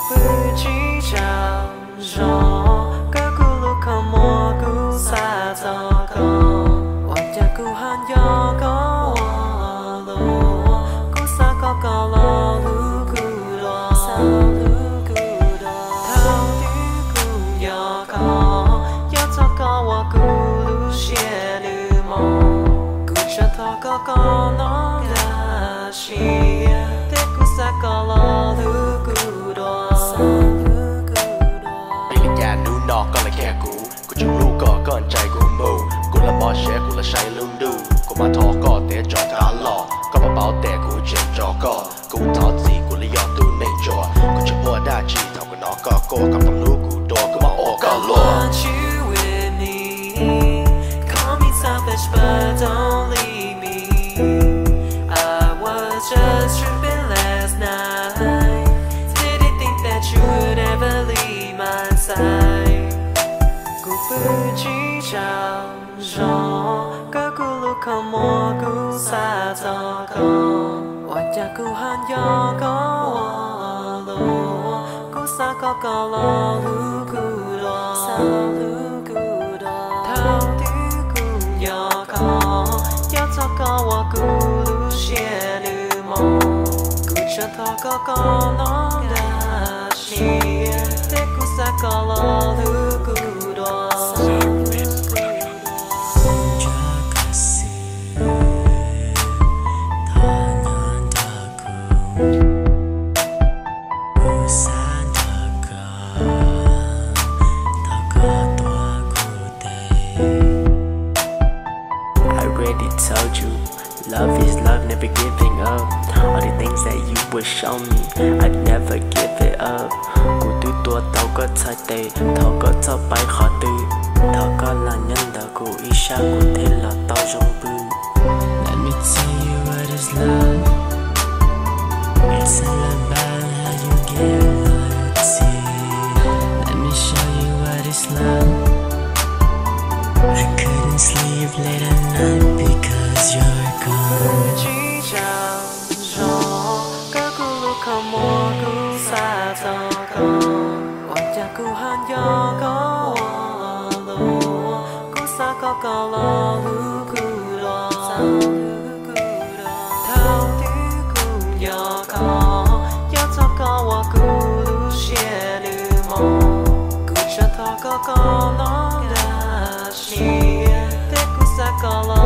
不计较rõ các cô lúc không mua cô xa cho con hoặc cha cô han yo có lo cô xa có lo lu cô lo sao lu cô lo thao đi cô yo cho con hoặc cô lu xe lu mò cô cho thọ có nó là chi thế cô xa có lo lu cô lo nó còn là kẻ cũ, cô chung lu có con trai cô mù, cô là bó xe, cô là say lung đu, cô mà thọ có té cho cá lò, có mà bảo té cô chém cho cô thọ gì cô lấy giọt tu nên cho, cô chụp hoa đa chi thọ của nó có cô cầm tầm lu cô đo cô mà ô cao lo. Call me selfish but don't leave me. I was just tripping last night. Didn't think that you would ever leave my side. Bự chỉ chào rõ các cô lúc không mua cô xa cho con hoặc cha cô han yo có lo cô xa có lo lu cô lo sao lu cô lo thao thứ cô yo cho con hoặc cô lu xe lu mò cô cho thọ có nó là chi thế cô xa có lo lu cô lo told you, love is love, never giving up. All the things that you would show me, I'd never give it up. Cô tư tua tao có thay tệ, thao có thao bay khó tư. Thao có là nhân đạo cô ý xa cô thế là tao trong bư. Let me tell you what is love. It's all about how you give loyalty. Let me show you what is love. I couldn't sleep late at night because you're gone. Chỉ chào rõ các cô lúc không mua cô xa cho con hoặc cha cô han yo có lo cô xa có lo lu cô lo sao lu cô lo thao thứ cô yo cho con hoặc cô lu xe lu mò cô cho thọ có nó là chi thế cô xa có lo